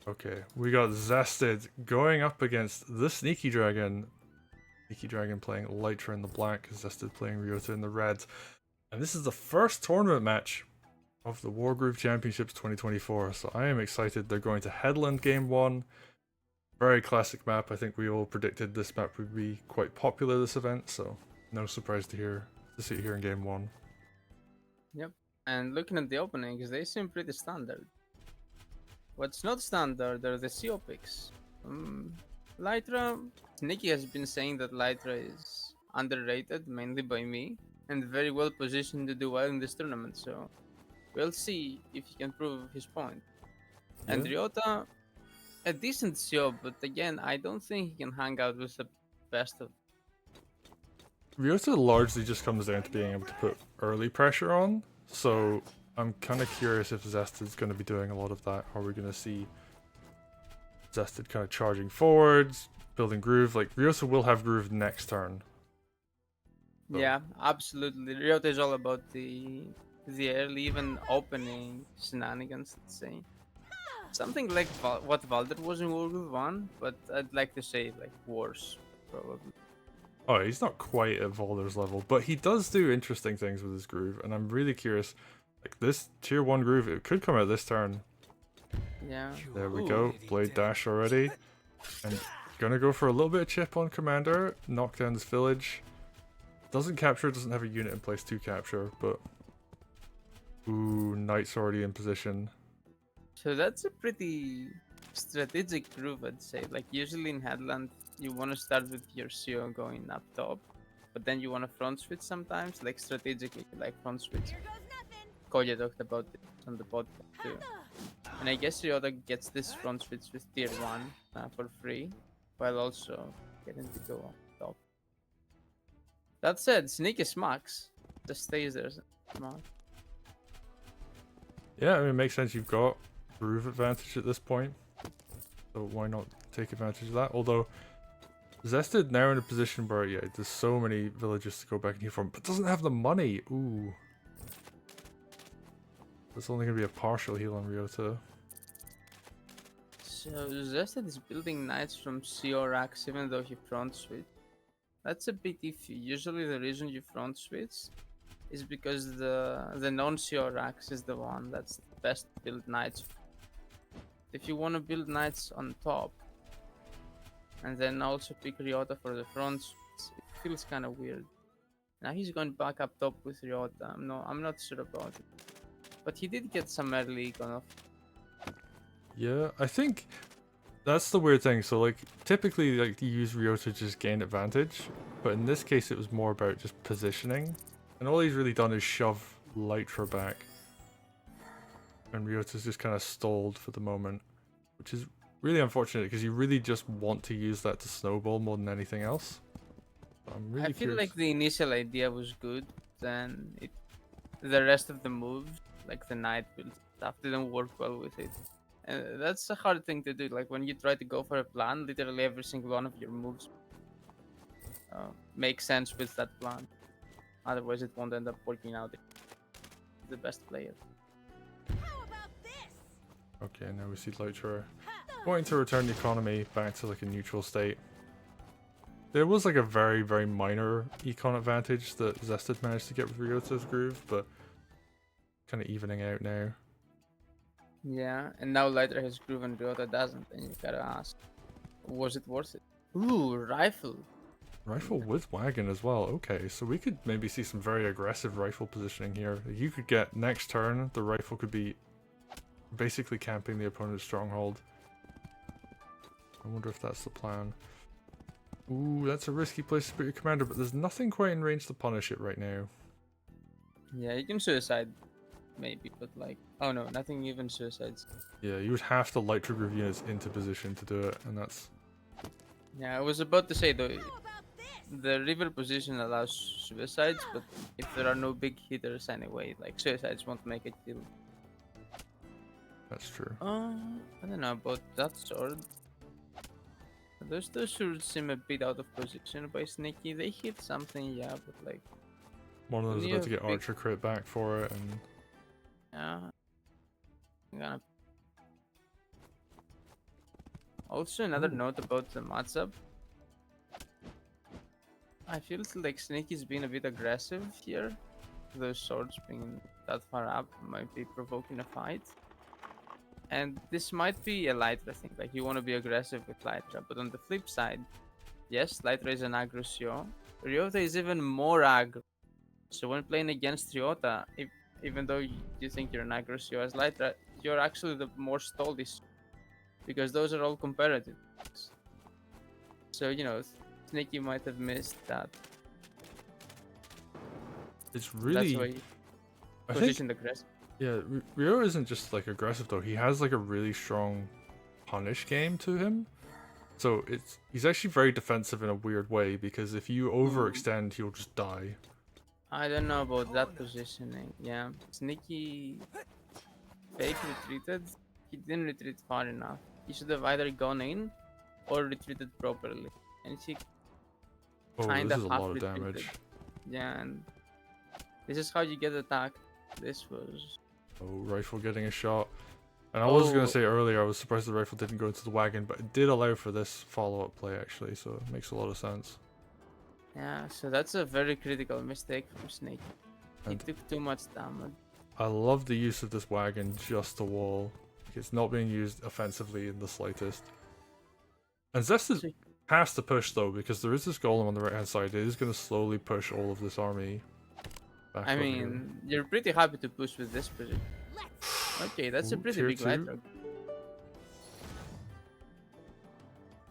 Okay, we got Zested going up against the SneakyDragon. SneakyDragon playing Lytra in the black, Zested playing Ryota in the red. And this is the first tournament match of the Wargroove Championships 2024, so I am excited. They're going to Headland game 1. Very classic map. I think we all predicted this map would be quite popular this event, so no surprise to see it here in game 1. Yep. And looking at the openings, they seem pretty standard. What's not standard are the CO picks. Lytra, Sneaky has been saying that Lytra is underrated, mainly by me, and very well positioned to do well in this tournament, so we'll see if he can prove his point. Yeah. And Ryota, a decent CO, but again, I don't think he can hang out with the best of. Ryota largely just comes down to being able to put early pressure on, so I'm kind of curious if Zested's going to be doing a lot of that. Are we going to see Zested kind of charging forwards, building groove? Like, Ryota will have groove next turn. So. Yeah, absolutely. Ryota is all about the early, even opening shenanigans, let's say. Something like what Valder was in Wargroove 1, but I'd like to say like worse, probably. Oh, he's not quite at Valder's level, but he does do interesting things with his groove, and I'm really curious. Like, this tier 1 groove, it could come out this turn. Yeah. There we go. Blade dash already. And gonna go for a little bit of chip on Commander. Knock down this village. Doesn't capture, doesn't have a unit in place to capture, but... Ooh, Knight's already in position. So that's a pretty strategic groove, I'd say. Like, usually in Headland, you want to start with your CO going up top, but then you want to front switch sometimes, like strategically, like front switch. Koya talked about it on the podcast too. And I guess Ryota gets this front switch with tier 1 for free, while also getting to go up top. That said, Sneaky smacks. Just stays there. Smart. Yeah, I mean, it makes sense. You've got groove advantage at this point, so why not take advantage of that? Although, Zested now in a position where, yeah, there's so many villages to go back and heal from, but doesn't have the money. Ooh. That's only going to be a partial heal on Ryota. So Zested is building knights from CO racks even though he front switch. That's a bit iffy. Usually the reason you front switch is because the non-CO racks is the one that's best to build knights. If you want to build knights on top and then also pick Ryota for the front switch, it feels kind of weird. Now he's going back up top with Ryota. I'm not sure about it. But he did get some early econ off. Yeah, I think that's the weird thing. So, like, typically, like, you use Ryota to just gain advantage, but in this case, it was more about just positioning. And all he's really done is shove Lytra back. And Ryota's just kind of stalled for the moment, which is really unfortunate because you really just want to use that to snowball more than anything else. I'm really I feel curious. like the initial idea was good, then the rest of the moves, like the knight build stuff, didn't work well with it. And that's a hard thing to do. Like when you try to go for a plan, literally every single one of your moves makes sense with that plan. Otherwise, it won't end up working out. The best player. Okay, now we see Lytra going to return the economy back to like a neutral state. There was like a very, very minor econ advantage that Zested managed to get with Ryota's groove, but kind of evening out now. Yeah, and now Lytra has groove and Ryota doesn't, and you gotta ask, was it worth it? Ooh, rifle. Rifle with wagon as well. Okay, so we could maybe see some very aggressive rifle positioning here. You could get next turn, the rifle could be basically camping the opponent's stronghold. I wonder if that's the plan. Ooh, that's a risky place to put your commander, but there's nothing quite in range to punish it right now. Yeah, you can suicide, maybe, but like, oh no, nothing even suicides. Yeah, you would have to Lytra groove units into position to do it, and that's... Yeah, I was about to say though, the river position allows suicides, but if there are no big hitters anyway, like suicides won't make a kill. That's true. I don't know about that sword. Those two swords seem a bit out of position by Sneaky. They hit something, yeah, but like... One of them's when you about to have get Archer crit back for it, and... Yeah. I'm gonna... Also, another Ooh. note about the matchup. I feel like Sneaky's been a bit aggressive here. Those swords being that far up might be provoking a fight. And this might be a Lytra thing, like you want to be aggressive with Lytra. But on the flip side, yes, Lytra is an aggro CO. Ryota is even more aggro. So when playing against Ryota, even though you think you're an aggro CO as Lytra, you're actually the more stalled because those are all comparative. So, Sneaky might have missed that. It's That's why really. he I think. positioned aggressive. Yeah, Rio isn't just like aggressive though. He has like a really strong punish game to him. So he's actually very defensive in a weird way because if you overextend, he'll just die. I don't know about that positioning. Yeah, Sneaky fake retreated. He didn't retreat far enough. He should have either gone in or retreated properly. And he Oh, kind this of is a half lot of retreated. damage. Yeah, and this is how you get attacked. This was. Oh, rifle getting a shot. And I was gonna Oh, say earlier, I was surprised the rifle didn't go into the wagon, but it did allow for this follow-up play actually, so it makes a lot of sense. yeah, so that's a very critical mistake from Snake. He And took too much damage. I love the use of this wagon just a wall. It's not being used offensively in the slightest. And Zested So, has to push though, because there is this golem on the right hand side. It is going to slowly push all of this army back I over mean, you're pretty happy to push with this position. Okay, that's a Ooh, pretty tier big 2. Lytra.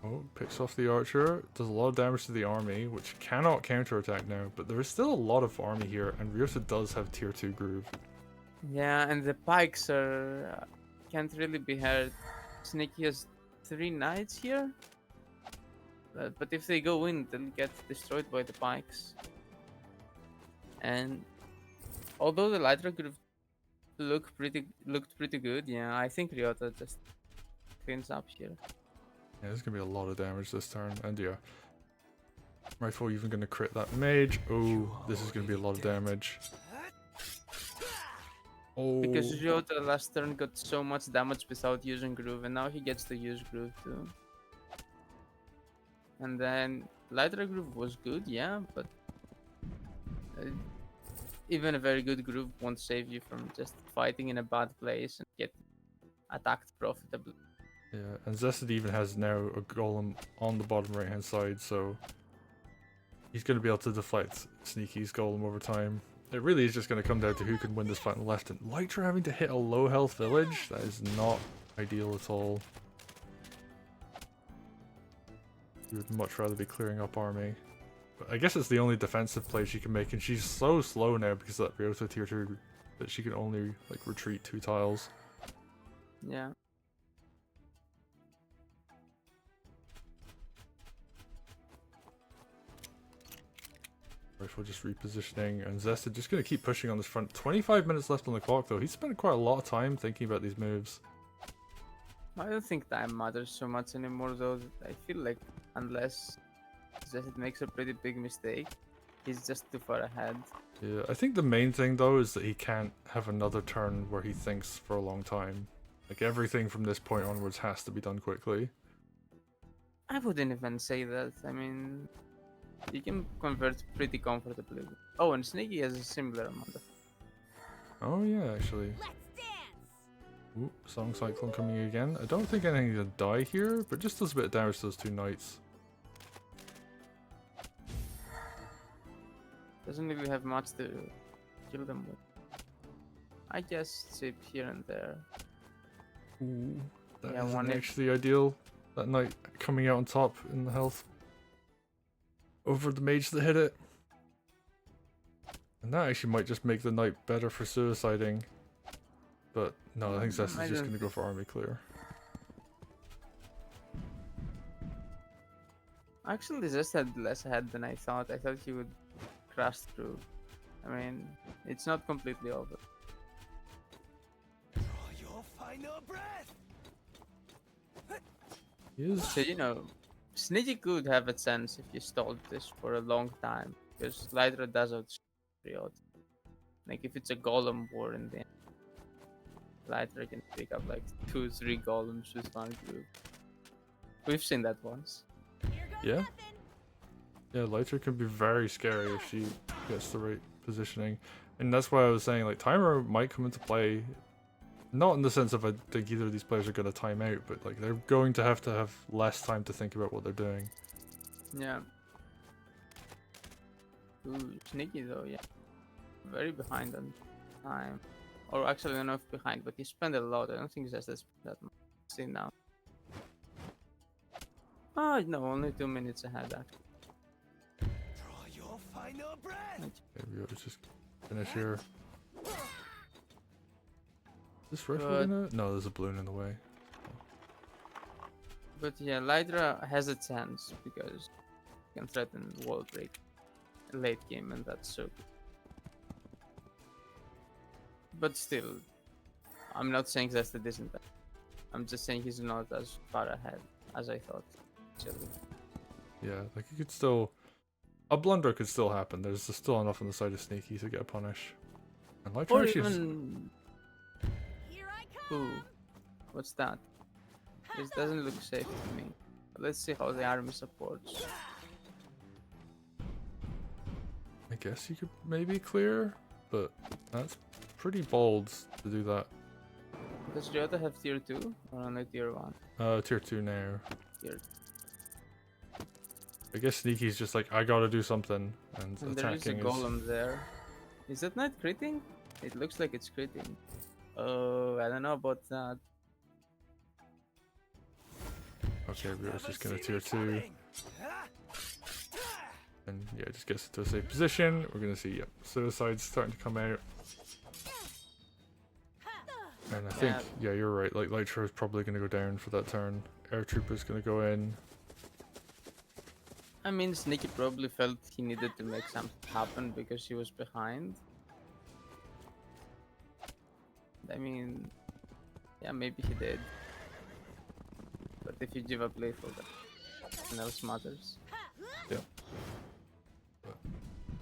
Oh, picks off the archer. Does a lot of damage to the army, which cannot counterattack now. But there is still a lot of army here, and Ryota does have tier 2 groove. Yeah, and the pikes are can't really be hurt. Sneaky has 3 knights here, but if they go in, they'll get destroyed by the pikes. And although the Lytra could have looked pretty good, yeah, I think Ryota just cleans up here. Yeah, there's going to be a lot of damage this turn, and yeah. Rifle even going to crit that mage. Oh, this is going to be a lot of damage. Oh, Because Ryota last turn got so much damage without using Groove, and now he gets to use Groove too. And then Lytra Groove was good, yeah, but uh, even a very good Groove won't save you from just fighting in a bad place and get attacked profitably. yeah, and Zested even has now a golem on the bottom right hand side, so he's going to be able to deflect Sneaky's golem over time. It really is just going to come down to who can win this fight on the left. And Lytra having to hit a low health village, that is not ideal at all. You would much rather be clearing up army. But I guess it's the only defensive play she can make, and she's so slow now because of that Ryota tier 2 that she can only like retreat 2 tiles. Yeah. Rifle just repositioning, and Zested just going to keep pushing on this front. 25 minutes left on the clock though. He spent quite a lot of time thinking about these moves. I don't think time matters so much anymore though. I feel like unless Zested makes a pretty big mistake, he's just too far ahead. Yeah, I think the main thing though is that he can't have another turn where he thinks for a long time. Like everything from this point onwards has to be done quickly. I wouldn't even say that. I mean, you can convert pretty comfortably. Oh, and Sneaky has a similar amount of. Oh yeah, actually. Ooh, Song Cyclone coming again. I don't think anything's gonna die here, but just does a bit of damage to those 2 knights. Doesn't really have much to kill them with. I guess chip here and there. Ooh, that Yeah, isn't one hit. actually ideal. That knight coming out on top in the health. Over the mage that hit it. And that actually might just make the knight better for suiciding. But no, I think Zested's I just don't going to go for army clear. Actually, Zest had less head than I thought. I thought he would crash through. I mean, it's not completely over. Draw your final breath. He is. So, Sneaky could have a chance if you stalled this for a long time. Because Lytra does outshoot. Like, if it's a golem war in the end, Lytra can pick up like 2-3 golems with one group. We've seen that once. Yeah. Yeah, Lytra can be very scary if she gets the right positioning. And that's why I was saying, like, timer might come into play. Not in the sense of I think either of these players are going to time out, but like they're going to have less time to think about what they're doing. Yeah. Ooh, sneaky though, yeah. Very behind on time. Or actually not behind, but he spent a lot. I don't think Zested spent that much. See now. Oh no, only 2 minutes ahead actually. Draw your final breath. Maybe let's just finish here. This rifle But- gonna? No, there's a balloon in the way. But yeah, Lytra has a chance because he can threaten wall break late game, and that's so good. But still, I'm not saying Zested isn't that. I'm just saying he's not as far ahead as I thought. Actually. Yeah, like it could still, a blunder could still happen. There's still enough on the side of Sneaky to get a punish. And Lytra Or actually even, ooh, what's that? This doesn't look safe to me. Let's see how the army supports. I guess you could maybe clear, but that's pretty bold to do that. Does Ryota have tier 2 or only tier 1? Tier 2 now. Tier I guess Sneaky's just like, I gotta do something, and And there is a attacking is... golem there. Is that not critting? It looks like it's critting. Oh, I don't know about that. Okay, we're Never just gonna see tier me 2, coming. and yeah, just gets into a safe position. We're gonna see, yep, suicide's starting to come out. And I think, yeah, you're right, like Lytra is probably gonna go down for that turn. Air Trooper's gonna go in. I mean, Sneaky probably felt he needed to make something happen because he was behind. I mean, yeah, maybe he did. But if you give up lethal, then nothing else matters.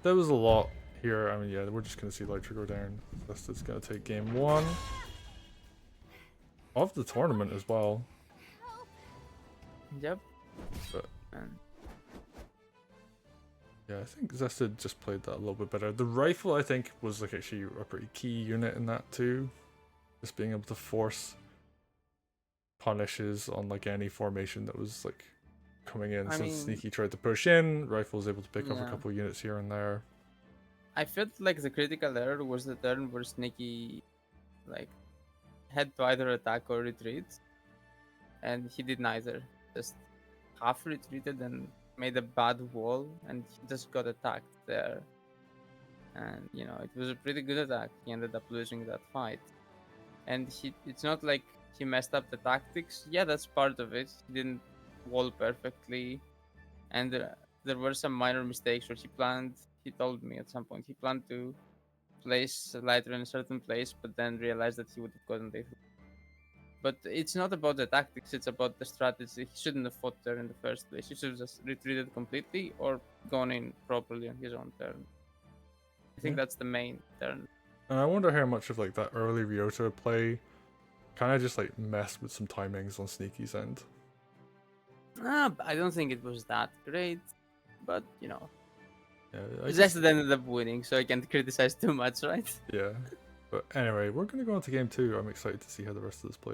There was a lot here. I mean, yeah, we're just gonna see Lytra go down. Zested's gonna take game 1 of the tournament as well. Yep. But And yeah, I think Zested just played that a little bit better. The rifle, I think, was like actually a pretty key unit in that too. Just being able to force punishes on like any formation that was like coming in. I Since mean- Sneaky tried to push in, Rifle was able to pick up a Yeah. couple units here and there. I felt like the critical error was the turn where Sneaky like had to either attack or retreat, and he did neither. Just half retreated and made a bad wall, and he just got attacked there. And you know, it was a pretty good attack. He ended up losing that fight, and it's not like he messed up the tactics. Yeah, that's part of it. He didn't wall perfectly, and there were some minor mistakes where he told me at some point he planned to place Lytra in a certain place, but then realized that he would have gotten there. But it's not about the tactics, it's about the strategy. He shouldn't have fought there in the first place. He should have just retreated completely or gone in properly on his own turn. I think Yeah. that's the main turn. And I wonder how much of like that early Ryota play kind of just like messed with some timings on Sneaky's end. I don't think it was that great, but you know, Yeah, I guess- Zested ended up winning, so I can't criticize too much, right? yeah. But anyway, we're gonna go on to game 2. I'm excited to see how the rest of this plays.